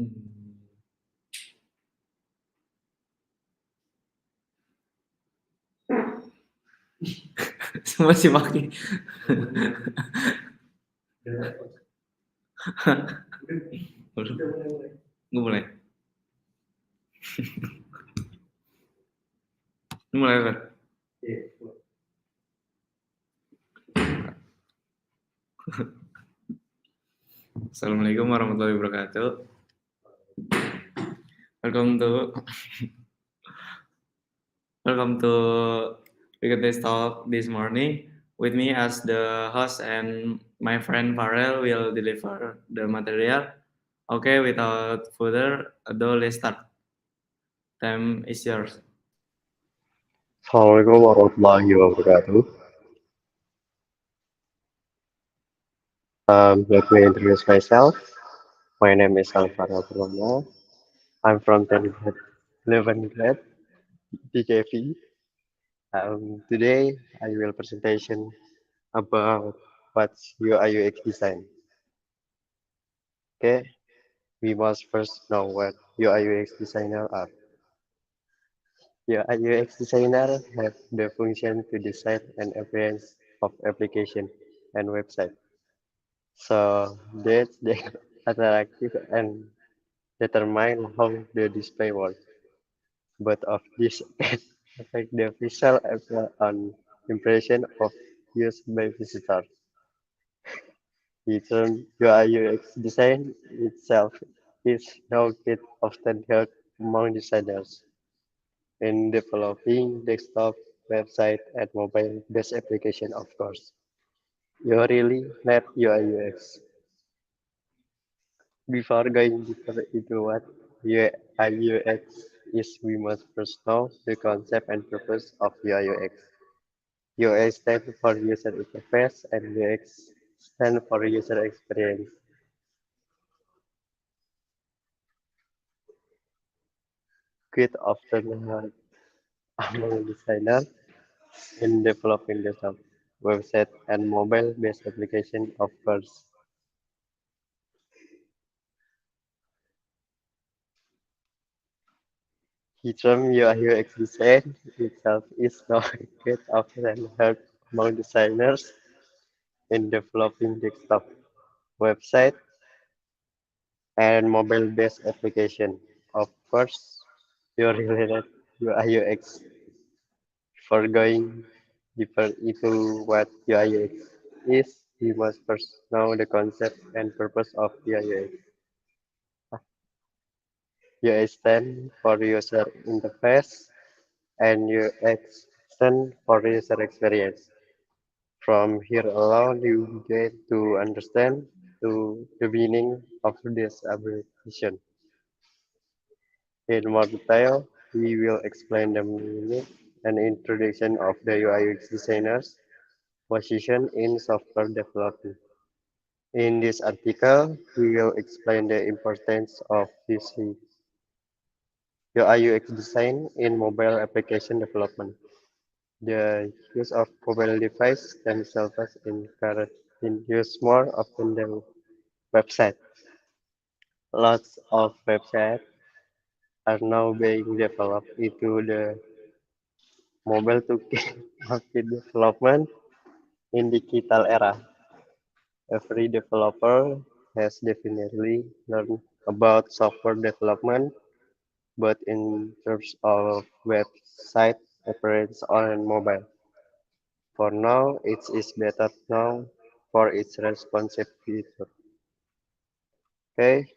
Hmm. Semua si Maki. Gue mulai. Lu mulai kan? Assalamualaikum warahmatullahi wabarakatuh. Welcome to welcome to Weekend Talk this morning. With me as the host and my friend Farrell will deliver the material. Okay, without further ado, let's start. Time is yours. Assalamualaikum warahmatullahi wabarakatuh. Let me introduce myself. My name is Alvaro Purwano. I'm from 10th grade, 11th grade, PKV. Today I will presentation about what's UI UX design. Okay, we must first know what UI UX designer are. UI UX designer have the function to design an appearance of application and website. So that's the attractive and determine how the display works. Both of these affect the visual appeal and impression of use by visitors. The term UI UX design itself is now get often heard among designers in developing desktop, website, and mobile-based application, of course. You really need UI UX. Before going deeper into what UI UX is, we must first know the concept and purpose of UI UX. UI stands for user interface and UX stands for user experience. Quite often heard among designers in developing desktop, website, and mobile-based application, of course. The term UI UX design itself is now quite often heard among designers in developing desktop, website, and mobile-based application. Of course, you're related UI UX. For going deeper into what UI UX is, we must first know the concept and purpose of UI UX. UI stands for user interface and UX stands for user experience. From here alone, you get to understand the meaning of this abbreviation. In more detail, we will explain the meaning and introduction of the UI/UX designer's position in software development. In this article, we will explain the importance of this UI/UX design in mobile application development. The use of mobile device themselves in use more often than website. Lots of websites are now being developed into the mobile toolkit of the development in digital era. Every developer has definitely learned about software development, but in terms of website appearance on mobile. For now, it is better known for its responsive feature. Okay,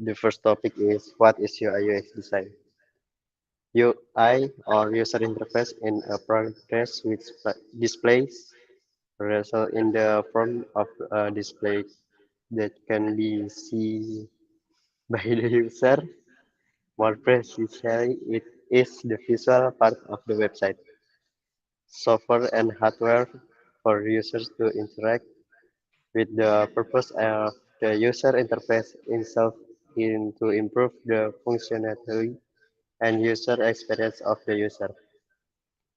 the first topic is what is UI UX design? UI or user interface in a progress which displays result in the form of a display that can be seen by the user. More precisely, it is the visual part of the website, software and hardware for users to interact with the purpose of the user interface itself in to improve the functionality and user experience of the user.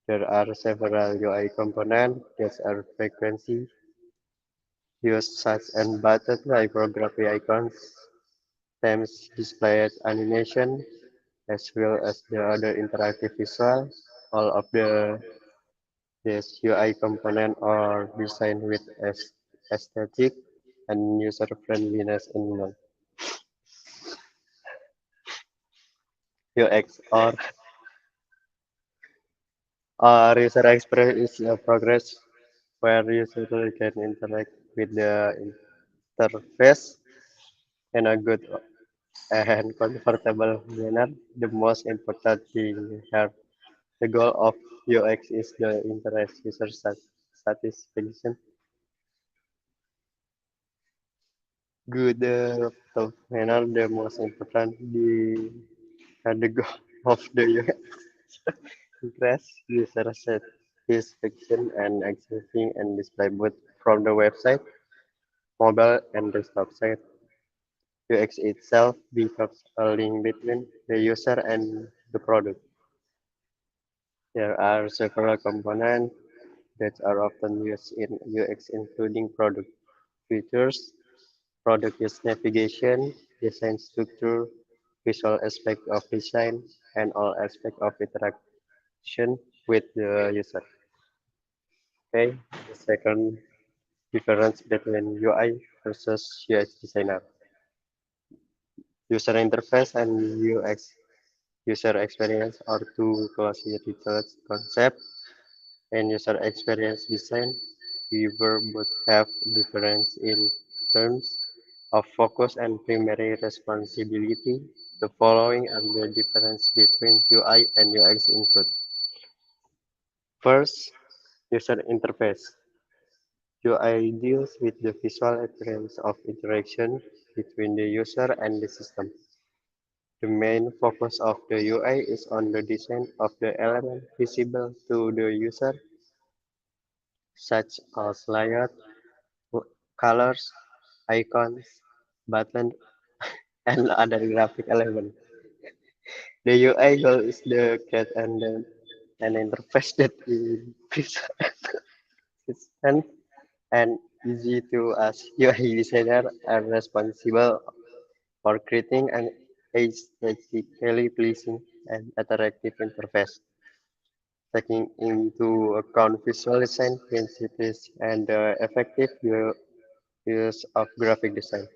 There are several UI components that are frequently used such as button, typography icons, themes displayed animation as well as the other interactive visual. All of these UI components are designed with aesthetic and user friendliness in mind. UX or user experience is a progress where user can interact with the interface in a good and comfortable manner. The most important thing here, the goal of UX is the interest user satisfaction. Good manner, the most important the goal of the UX interest user satisfaction and accessing and display both from the website, mobile and desktop site. UX itself becomes a link between the user and the product. There are several components that are often used in UX, including product features, product use navigation, design structure, visual aspect of design, and all aspect of interaction with the user. Okay, the second difference between UI versus UX designer. User interface and UX user experience are two closely related concepts. In user experience design, we will both have difference in terms of focus and primary responsibility. The following are the difference between UI and UX include. First, user interface. UI deals with the visual appearance of interaction between the user and the system. The main focus of the UI is on the design of the element visible to the user, such as layout, colors, icons, buttons, and other graphic elements. The UI goal is the get and then an interface that is consistent and easy to as UI designer are responsible for creating an aesthetically pleasing and attractive interface, taking into account visual design principles and the effective use of graphic design.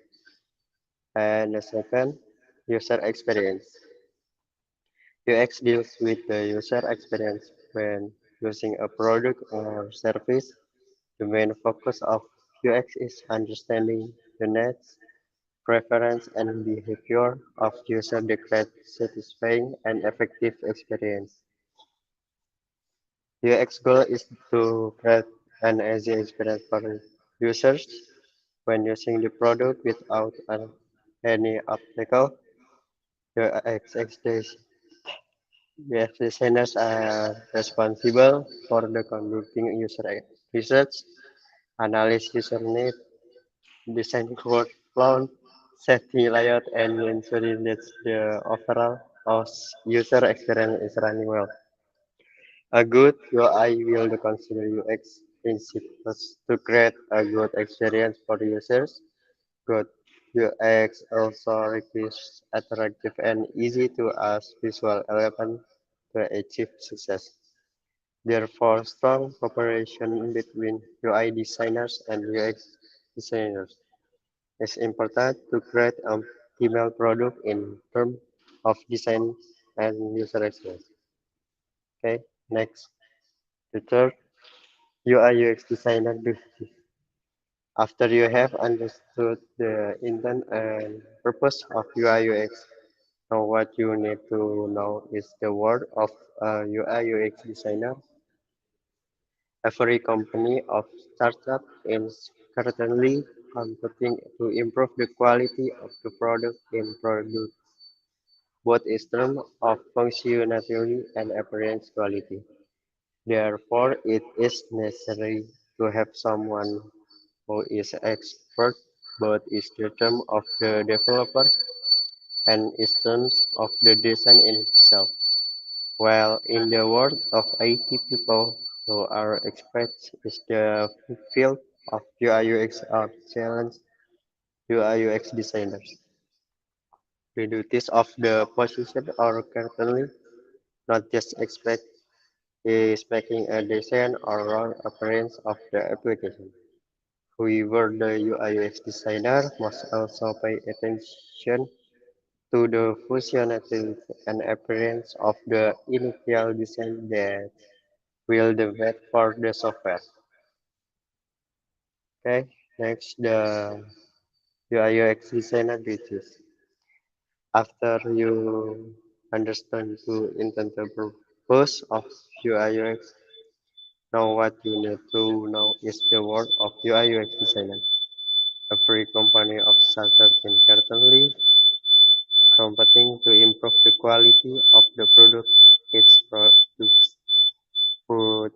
And the second, user experience. UX deals with the user experience when using a product or service. The main focus of UX is understanding the needs, preference, and behavior of user to create satisfying and effective experience. UX goal is to create an easy experience for users when using the product without any obstacle. UX Yes, designers are responsible for the conducting user research, analyze user need, design workflow, setting layout, and ensuring that the overall user experience is running well. A good UI will consider UX principles to create a good experience for users. Good UX also requires attractive and easy to use visual element to achieve success. Therefore, strong cooperation between UI designers and UX designers is important to create an optimal product in terms of design and user experience. Okay, next, the third UI UX designer duty. After you have understood the intent and purpose of UI UX, now what you need to know is the word of a UI UX designer. Every company of startup is currently competing to improve the quality of the product in product, both in terms of functionality and appearance quality. Therefore, it is necessary to have someone who is expert both in the terms of the developer and in terms of the design itself. While in the world of IT people who are experts in the field of UI UX are challenged UI UX designers. The duties of the position are currently not just expect is making a design or run appearance of the application. However, the UI/UX designer must also pay attention to the functionality and appearance of the initial design that will develop for the software. Okay, next the UI/UX designer duties. After you understand the intended purpose of UI/UX, now what you need to know is the work of UI/UX designer. Every company of started inherently competing to improve the quality of the product its products put,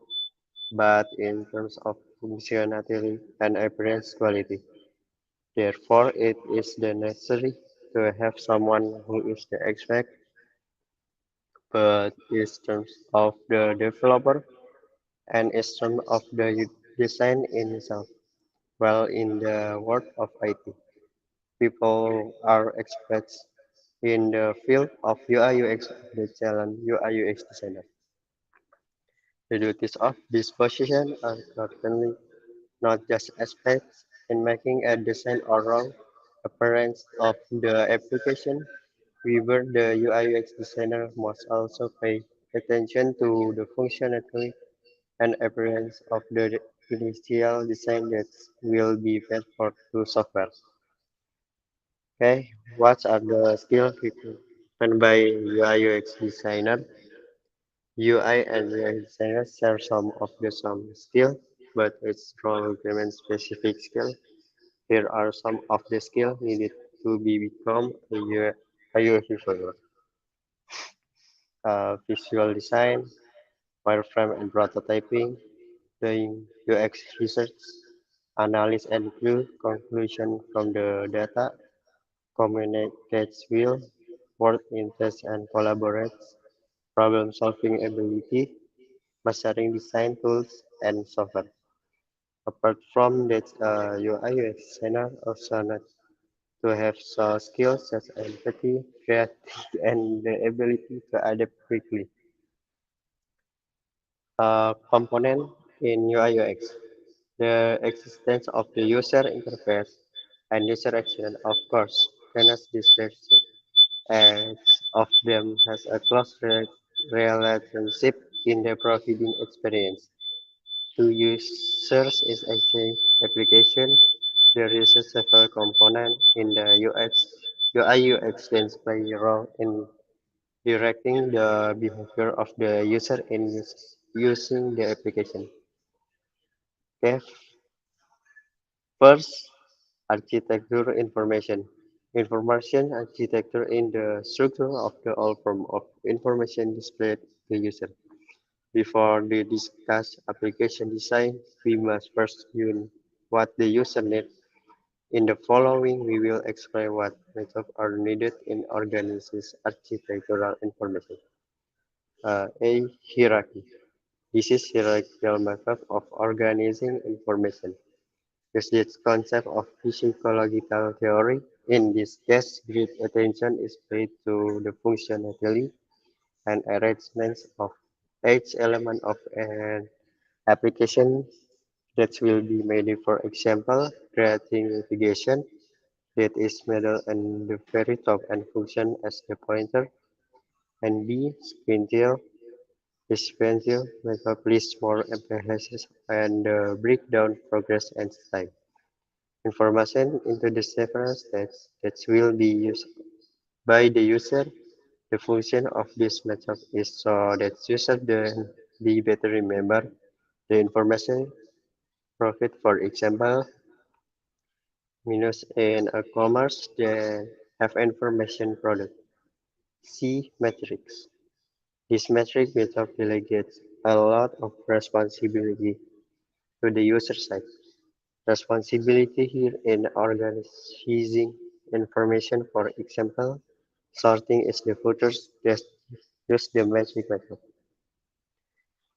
but in terms of functionality and appearance quality. Therefore, it is the necessary to have someone who is the expert, but in terms of the developer and in terms of the design in itself. While in the world of IT, people are experts in the field of UI/UX, the challenge UI/UX designer. The duties of this position are certainly not just aspects in making a design or wrong appearance of the application. However, the UI/UX designer must also pay attention to the functionality and appearance of the initial design that will be fed for to software. Okay, what are the skills given by UI/UX designer? UI and UX designers share some of the same skill, but it's role implement specific skill. Here are some of the skills needed to become a UX developer. Visual design, wireframe and prototyping, doing UX research, analyze and draw conclusion from the data, communicates will, work in test and collaborates, problem solving ability, mastering design tools and software. Apart from that, UI/UX designer also need to have soft skills such as empathy, creativity, and the ability to adapt quickly. Component in UI/UX. The existence of the user interface and user action, of course, cannot distinction. Each of them has a close relationship in the providing experience. To users is exchange application. There is a several component in the UX. UI/UX can play a role in directing the behavior of the user in using the application. Okay, first, architecture information. Information architecture in the structure of the all form of information displayed to user. Before we discuss application design, we must first use what the user needs. In the following, we will explain what methods are needed in organizing architectural information. A hierarchy. This is hierarchical method of organizing information. Use this concept of psychological theory. In this case, great attention is paid to the functionality and arrangement of each element of an application that will be made. For example, creating navigation that is middle and the very top and function as the pointer, and B sequential. The sequential method lists more emphasis and breakdown progress and time. Information into the several steps that will be used by the user. The function of this method is so that user then be better remember the information profit. For example, minus in a commerce then have information product. C metrics. This metric method delegates a lot of responsibility to the user side. Responsibility here in organizing information, for example, sorting is the footers that use the metric method.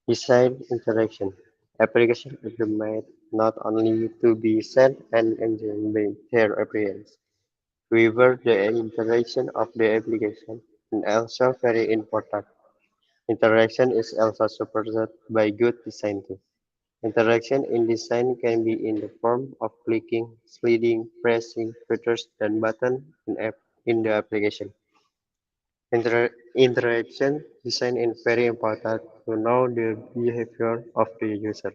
Design interaction. Application are made not only to be sent and enjoyed by their appearance, However, the interaction of the application is also very important. Interaction is also supported by good design too. Interaction in design can be in the form of clicking, sliding, pressing, filters, and button in the application. Interaction design is very important to know the behavior of the user.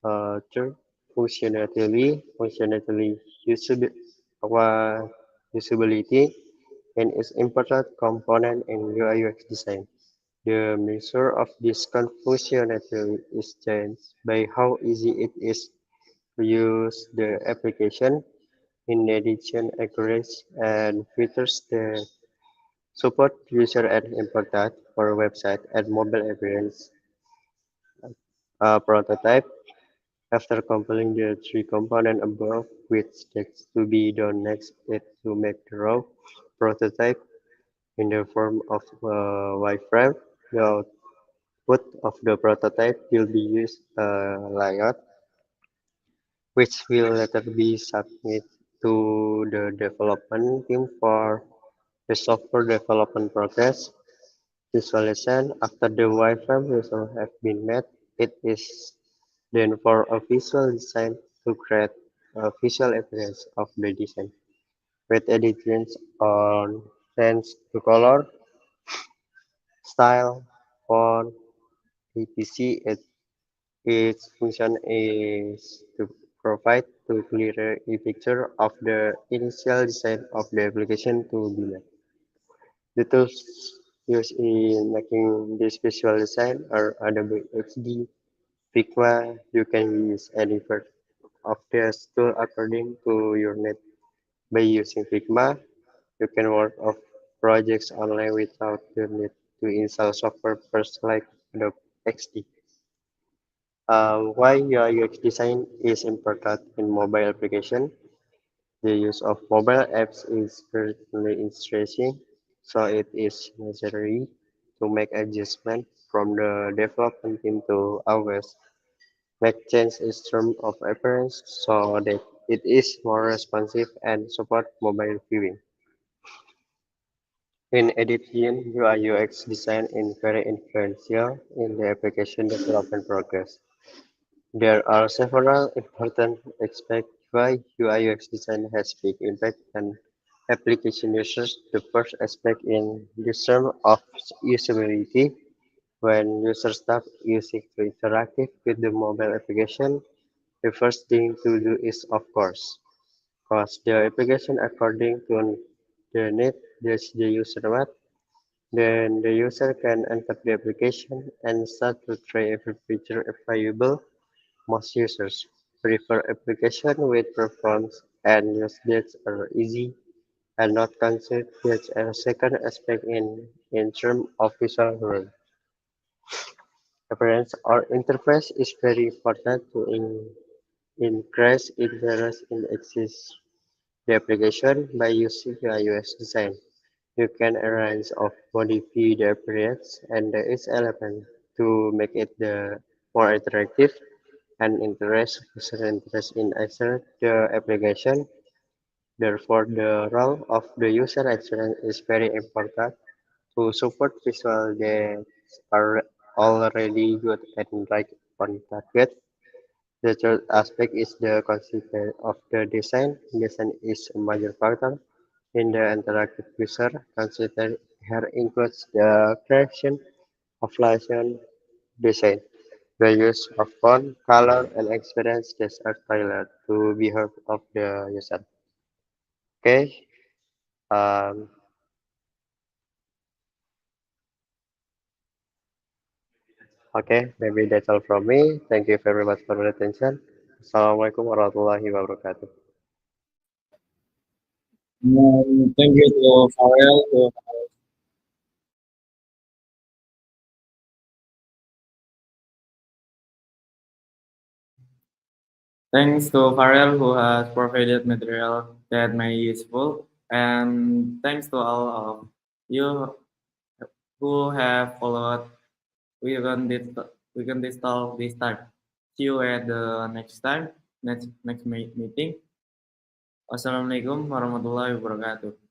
Third, functionality, usability, and is important component in UI/UX design. The measure of this functionality is changed by how easy it is to use the application. In addition, accuracy and features that support user and important for website and mobile experience. Prototype. After compiling the three components above, which takes to be done next is to make the raw prototype in the form of a wireframe. The output of the prototype will be used layout, which will later be submitted to the development team for the software development process. Visualization. After the wireframe results have been met, it is then for a visual design to create a visual appearance of the design with additions on sense to color, style, font, etc. Its function is to provide to clearer a picture of the initial design of the application to be made. The tools used in making this visual design are Adobe XD, Figma. You can use any version of this tool according to your need. By using Figma, you can work on projects online without the need to install software first like Adobe XD. Why UI/UX design is important in mobile application? The use of mobile apps is currently increasing, so it is necessary to make adjustment from the development team to always make changes in terms of appearance so that it is more responsive and support mobile viewing. In addition, UI/UX design is very influential in the application development progress. There are several important aspects why UI/UX design has big impact on application users. The first aspect in this term of usability. When users start using to interactive with the mobile application, the first thing to do is of course cause the application according to the need the user what. Then the user can enter the application and start to try every feature available. Most users prefer applications with performance and use dates are easy and not considered as a second aspect in terms of visual appearance or interface is very important to increase interest in access the application by using the iOS design. You can arrange or modify the appearance and its element to make it more interactive and interest in access the application. Therefore, the role of the user experience is very important to support visual that are already good and right on target. The third aspect is the consistency of the design. Design is a major factor in the interactive user. Consider here includes the creation of license design. The use of font, color, and experience that are tailored to behavior of the user. Okay. Um, okay. Maybe that's all from me. Thank you very much for your attention. Assalamualaikum warahmatullahi wabarakatuh. Thank you to Farrell to Thanks to Farrell who has provided material that may useful, and thanks to all of you who have followed. We can this talk this time. See you at the next time, next meeting. Wassalamualaikum warahmatullahi wabarakatuh.